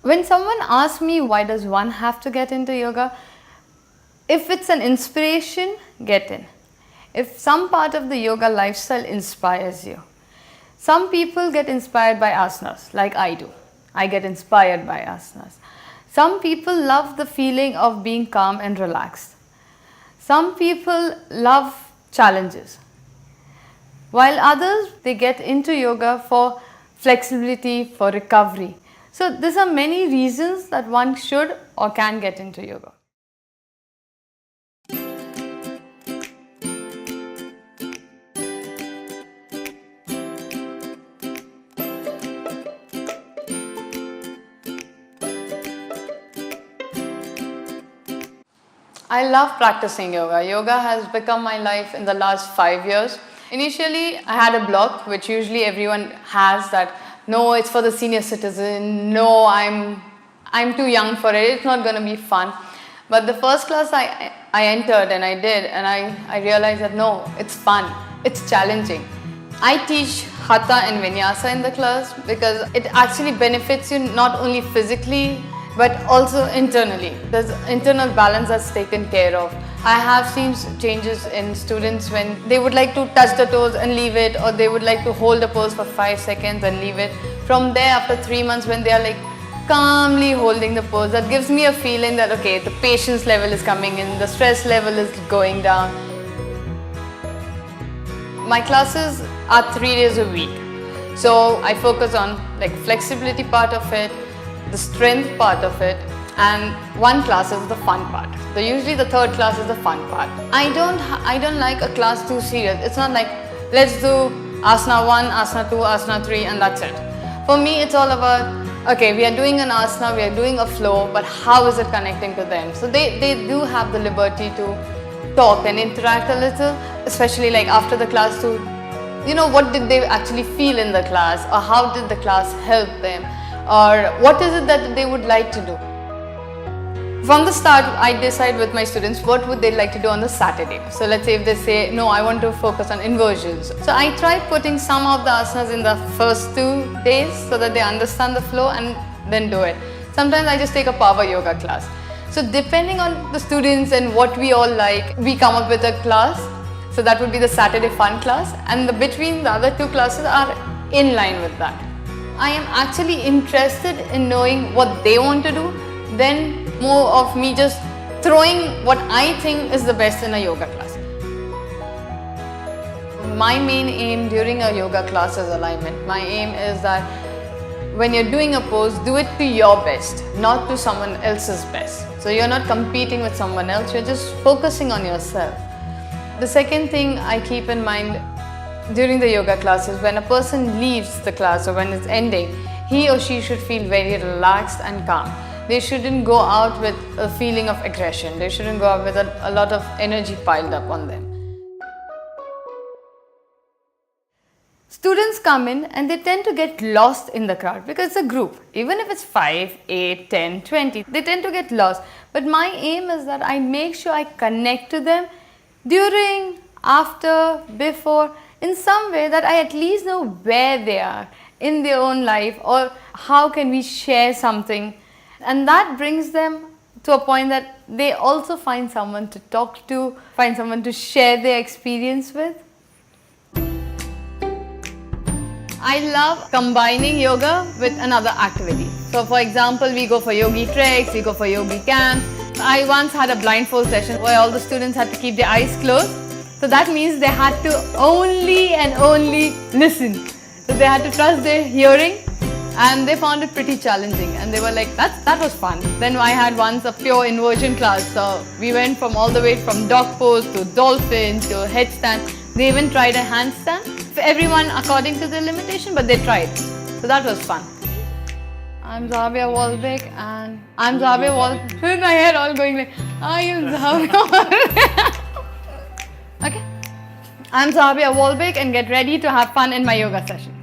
When someone asks me why does one have to get into yoga, if it's an inspiration, get in. If some part of the yoga lifestyle inspires you. Some people get inspired by asanas, like I do. I get inspired by asanas. Some people love the feeling of being calm and relaxed. Some people love challenges. While others, they get into yoga for flexibility, for recovery. So these are many reasons that one should or can get into yoga. I love practicing yoga. Yoga has become my life in the last 5 years. Initially, I had a block, which usually everyone has, that no, it's for the senior citizen, no, I'm too young for it, it's not going to be fun. But the first class I entered and I did, and I realized that no, it's fun, it's challenging. I teach Hatha and Vinyasa in the class because it actually benefits you not only physically but also internally. There's internal balance that's taken care of. I have seen changes in students when they would like to touch the toes and leave it, or they would like to hold a pose for 5 seconds and leave it. From there, after 3 months, when they are like calmly holding the pose, that gives me a feeling that okay, the patience level is coming in, the stress level is going down. My classes are 3 days a week. So I focus on like flexibility part of it, the strength part of it, and one class is the fun part. So usually the third class is the fun part. I don't like a class too serious. It's not like let's do asana 1, asana 2, asana 3 and that's it. For me it's all about okay, we are doing an asana, we are doing a flow, but how is it connecting to them? So they do have the liberty to talk and interact a little, especially like after the class to, you know, what did they actually feel in the class, or how did the class help them, or what is it that they would like to do. From the start, I decide with my students what would they like to do on the Saturday. So let's say if they say, no, I want to focus on inversions. So I try putting some of the asanas in the first 2 days so that they understand the flow and then do it. Sometimes I just take a power yoga class. So depending on the students and what we all like, we come up with a class. So that would be the Saturday fun class, and between the other 2 classes are in line with that. I am actually interested in knowing what they want to do, then more of me just throwing what I think is the best in a yoga class. My main aim during a yoga class is alignment. My aim is that when you're doing a pose, do it to your best, not to someone else's best. So you're not competing with someone else, you're just focusing on yourself. The second thing I keep in mind during the yoga class is when a person leaves the class or when it's ending, he or she should feel very relaxed and calm. They shouldn't go out with a feeling of aggression. They shouldn't go out with a lot of energy piled up on them. Students come in and they tend to get lost in the crowd because it's a group. Even if it's 5, 8, 10, 20, they tend to get lost. But my aim is that I make sure I connect to them during, after, before, in some way that I at least know where they are in their own life, or how can we share something. And that brings them to a point that they also find someone to talk to, find someone to share their experience with. I love combining yoga with another activity. So for example, we go for yogi treks, we go for yogi camps. I once had a blindfold session where all the students had to keep their eyes closed. So that means they had to only and only listen. So they had to trust their hearing. And they found it pretty challenging, and they were like, that was fun. Then I had once a pure inversion class, so we went from all the way from dog pose to dolphin to headstand. They even tried a handstand. For everyone according to their limitation, but they tried. So that was fun. I'm Zahabbiya Walbeek, and I'm Zahabbiya Walbeek. With my hair all going like, I am Zahabbiya Walbeek. Okay. I'm Zahabbiya Walbeek, and get ready to have fun in my yoga session.